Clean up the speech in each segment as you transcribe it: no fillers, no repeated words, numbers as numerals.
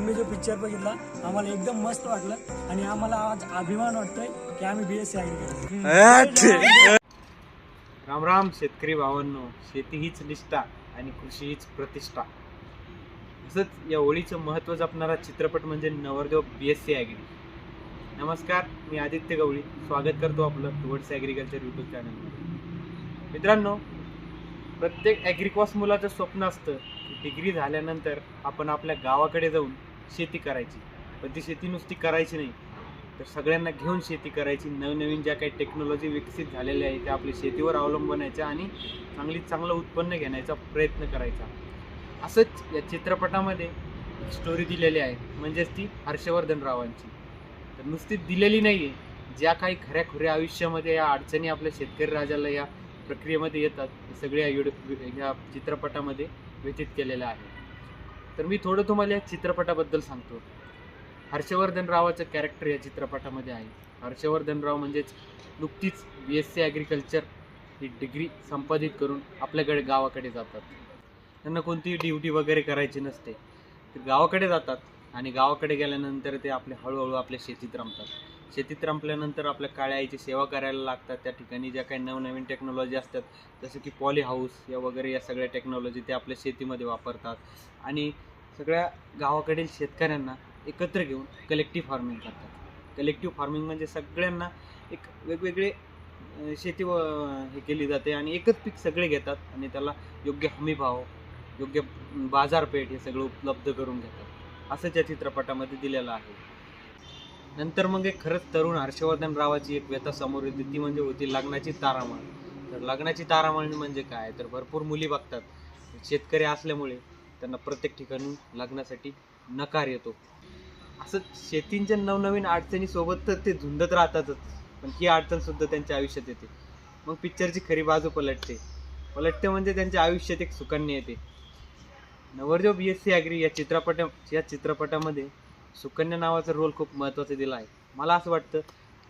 आम्ही जो पिक्चर बघितला आम्हाला एकदम मस्त वाटलं आणि आम्हाला आज अभिमान वाटतोय की आम्ही BSc ॲग्रिकल्चर. राम राम शेतकरी भावांनो, शेती हीच निष्ठा आणि कृषी हीच प्रतिष्ठा. असंच या ओळीचं महत्त्व जपणारा चित्रपट म्हणजे नवरदेव BSc ॲग्री. नमस्कार, मी आदित्य गवळी स्वागत करतो आपलं टुवर्ड्स ॲग्रिकल्चर यूट्यूब चॅनलमध्ये. मित्रांनो, प्रत्येक ॲग्रिकॉस मुलाचं स्वप्न असतं की डिग्री झाल्यानंतर आपण आपल्या गावाकडे जाऊन शेती करायची. पण ती शेती नुसती करायची नाही, तर सगळ्यांना घेऊन शेती करायची. नवनवीन ज्या काही टेक्नॉलॉजी विकसित झालेल्या आहेत त्या आपल्या शेतीवर अवलंबण्याच्या आणि चांगलं उत्पन्न घेण्याचा प्रयत्न करायचा. असंच या चित्रपटामध्ये स्टोरी दिलेली आहे, म्हणजेच ती हर्षवर्धन रावांची. तर नुसती दिलेली नाही आहे, ज्या काही खऱ्याखुऱ्या आयुष्यामध्ये या अडचणी आपल्या शेतकरी राजाला या प्रक्रियेमध्ये येतात हे सगळ्या ह्या चित्रपटामध्ये व्यतीत केलेलं आहे. तर मी थोडं तुम्हाला या चित्रपटाबद्दल सांगतो. हर्षवर्धन रावाचं कॅरेक्टर या चित्रपटामध्ये आहे. हर्षवर्धन राव म्हणजेच नुकतीच BSc ॲग्रिकल्चर ही डिग्री संपादित करून आपल्याकडे गावाकडे जातात. त्यांना कोणतीही ड्युटी वगैरे करायची नसते. ते गावाकडे जातात आणि गावाकडे गेल्यानंतर ते हळूहळू आपल्या शेतीत रमतात. शेतीत रमल्यानंतर आपल्या काळ्या आईची सेवा करायला लागतात. त्या ठिकाणी ज्या काही नवनवीन टेक्नॉलॉजी असतात जसं की पॉली हाऊस या सगळ्या टेक्नॉलॉजी ते आपल्या शेतीमध्ये वापरतात आणि सगळ्या गावाकडील शेतकऱ्यांना एकत्र घेऊन कलेक्टिव्ह फार्मिंग करतात. कलेक्टिव्ह फार्मिंग म्हणजे सगळ्यांना एक वेगवेगळे शेती हे केली जाते आणि एकच पीक सगळे घेतात आणि त्याला योग्य हमी भाव, योग्य बाजारपेठ हे सगळं उपलब्ध करून घेतात. असं त्या चित्रपटामध्ये दिलेलं आहे. नंतर मग एक खरंच तरुण हर्षवर्धन रावाची एक व्यथा समोर येते, ती म्हणजे होती लग्नाची तारांबळ. तर लग्नाची तारांबळ म्हणजे काय, तर भरपूर मुली बघतात. शेतकरी असल्यामुळे त्यांना प्रत्येक ठिकाणी लग्नासाठी नकार येतो. असं शेतींच्या नवनवीन अडचणीसोबत तर ते झुंजत राहतातच, पण ही अडचण सुद्धा त्यांच्या आयुष्यात येते. मग पिक्चरची खरी बाजू पलटते म्हणजे त्यांच्या आयुष्यात एक सुकन्या येते. नवरदेव BSc ॲग्री या चित्रपटामध्ये सुकन्या नावाचा रोल खूप महत्त्वाचा दिला आहे. मला असं वाटतं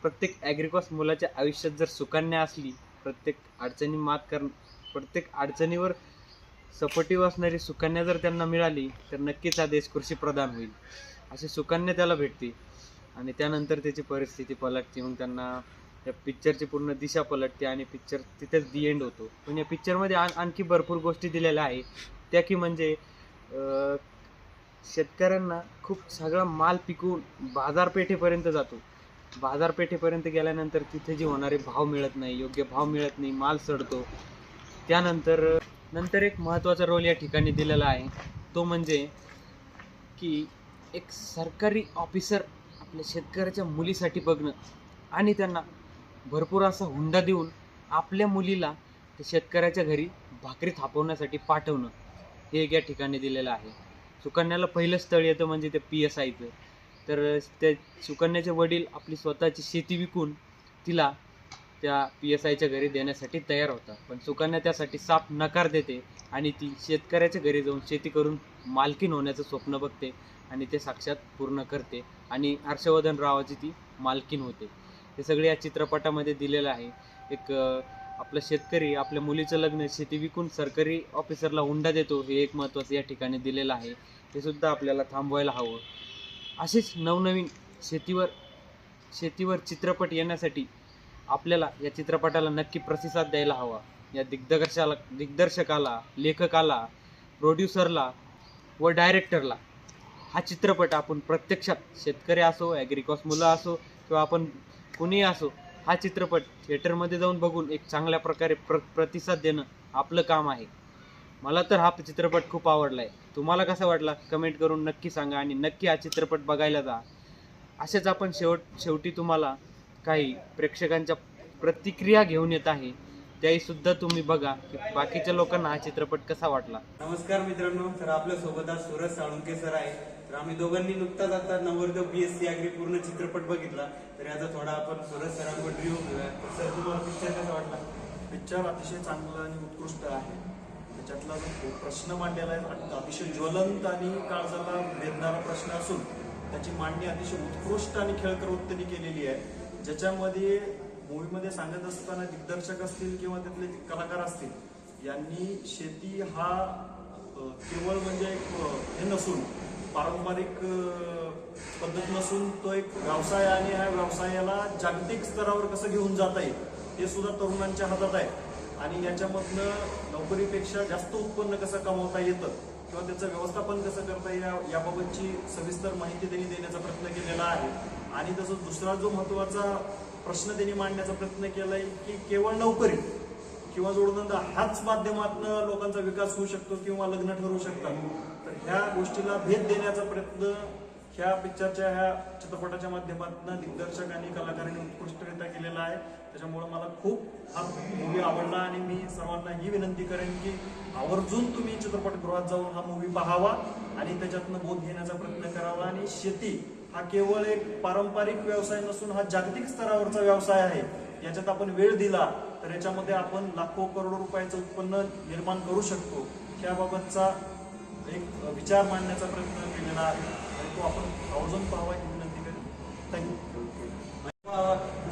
प्रत्येक ॲग्रिकॉस मुलाच्या आयुष्यात जर सुकन्या असली, प्रत्येक अडचणीवर सपोर्टिव्ह असणारी सुकन्या जर त्यांना मिळाली तर नक्कीच हा देश कृषीप्रधान होईल. अशी सुकन्या त्याला भेटते आणि त्यानंतर त्याची परिस्थिती पलटते. मग त्यांना या पिक्चरची पूर्ण दिशा पलटते आणि पिक्चर तिथेच दी एंड होतो. पण या पिक्चरमध्ये आणखी भरपूर गोष्टी दिलेल्या आहे, त्या की म्हणजे शेतकऱ्यांना खूप सगळा माल पिकवून बाजारपेठेपर्यंत जातो. बाजारपेठेपर्यंत गेल्यानंतर तिथे जी होणारे भाव मिळत नाही, योग्य भाव मिळत नाही, माल सडतो. त्यानंतर एक महत्त्वाचा रोल या ठिकाणी दिलेला आहे, तो म्हणजे की एक सरकारी ऑफिसर आपल्या शेतकऱ्याच्या मुलीसाठी बघणं आणि त्यांना भरपूर असा हुंडा देऊन आपल्या मुलीला त्या शेतकऱ्याच्या घरी भाकरी थापवण्यासाठी पाठवणं, हे एक या ठिकाणी दिलेलं आहे. सुकन्याला पहिलं स्थळ येतं म्हणजे ते PSIचं. तर त्या सुकन्याचे वडील आपली स्वतःची शेती विकून तिला त्या PSIच्या घरी देण्यासाठी तयार होतात. पण सुकन्या त्यासाठी साफ नकार देते आणि ती शेतकऱ्याच्या घरी जाऊन शेती करून मालकीण होण्याचं स्वप्न बघते आणि ते साक्षात पूर्ण करते आणि हर्षवर्धन रावाची ती मालकीण होते. हे सगळे या चित्रपटामध्ये दिलेलं आहे. एक आपला शेतकरी आपल्या मुलीचं लग्न शेती विकून सरकारी ऑफिसरला हुंडा देतो, हे एक महत्त्वाचं या ठिकाणी दिलेलं आहे. हे सुद्धा आपल्याला थांबवायला हवं. असेच नवनवीन शेतीवर चित्रपट येण्यासाठी आपल्याला या चित्रपटाला नक्की प्रतिसाद द्यायला हवा. या दिग्दर्शकाला, लेखकाला, प्रोड्युसरला व डायरेक्टरला हा चित्रपट आपण प्रत्यक्षात, शेतकरी असो, ॲग्रिकॉस मुलं असो किंवा आपण कुणीही असो, हा चित्रपट थिएटरमध्ये जाऊन बघून एक चांगल्या प्रकारे प्रतिसाद देणं आपलं काम आहे. मला तर हा चित्रपट खूप आवडला आहे. तुम्हाला कसा वाटला कमेंट करून नक्की सांगा आणि नक्की हा चित्रपट बघायला जा. असेच आपण शेवटी तुम्हाला काही प्रेक्षकांच्या प्रतिक्रिया घेऊन येत आहे, त्याही सुद्धा तुम्ही बघा की बाकीच्या लोकांना हा चित्रपट कसा वाटला. नमस्कार मित्रांनो, तर आपल्या सोबत आज सूरज साळुंके सर आहे. तर आम्ही दोघांनी नुकताच आता नवरदेव BSc ॲग्री पूर्ण चित्रपट बघितला, तर याचा थोडा आपण सूरज सरांकडून रिव्ह्यू घेऊया. सर, तुम्हाला पिक्चर कसा वाटला? पिक्चर अतिशय चांगला आणि उत्कृष्ट आहे. त्याच्यातला जो प्रश्न मांडलेला आहे अतिशय ज्वलंत आणि काळजाला वेदणारा प्रश्न असून त्याची मांडणी अतिशय उत्कृष्ट आणि खेळकर वृत्तीने केलेली आहे, ज्याच्यामध्ये मूवीमध्ये सांगत असताना दिग्दर्शक असतील किंवा त्यातले कलाकार असतील यांनी शेती हा केवळ म्हणजे एक हे नसून पारंपरिक पद्धत नसून तो एक व्यवसाय आणि ह्या व्यवसायाला जागतिक स्तरावर कसं घेऊन जाता येईल हे सुद्धा तरुणांच्या हातात आहे. आणि याच्यामधनं नोकरीपेक्षा जास्त उत्पन्न कसं कमवता येतं किंवा त्याचं व्यवस्थापन कसं करता येईल याबाबतची सविस्तर माहिती त्यांनी देण्याचा प्रयत्न केलेला आहे. आणि तसंच दुसरा जो महत्त्वाचा प्रश्न त्यांनी मांडण्याचा प्रयत्न केलाय की केवळ नोकरी किंवा जोडधंदा हाच माध्यमातून लोकांचा विकास होऊ शकतो किंवा लग्न ठरवू शकतात. तर ह्या गोष्टीला भेद देण्याचा प्रयत्न ह्या पिक्चरच्या ह्या चित्रपटाच्या माध्यमातून दिग्दर्शक आणि कलाकारांनी उत्कृष्टरित्या केलेला आहे. त्याच्यामुळे मला खूप हा मूवी आवडला आणि मी सर्वांना ही विनंती करेन की आवर्जून तुम्ही चित्रपटगृहात जाऊन हा मूवी पाहावा आणि त्याच्यातनं बोध घेण्याचा प्रयत्न करावा. आणि शेती हा केवळ एक पारंपरिक व्यवसाय नसून हा जागतिक स्तरावरचा व्यवसाय आहे. याच्यात आपण वेळ दिला तर याच्यामध्ये आपण लाखो करोडो रुपयाचं उत्पन्न निर्माण करू शकतो. याबाबतचा एक विचार मांडण्याचा प्रयत्न केलेला आहे आणि तो आपण आवर्जून पाहावा ही विनंती करेन. थँक्यू.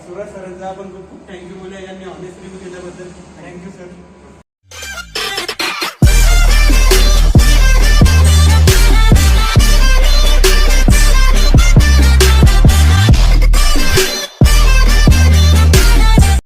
सुरज सरांचा आपण खूप थँक्यू बोलूया यांनी ऑनेस्ट रिव्ह्यू केल्याबद्दल. Thank you sir.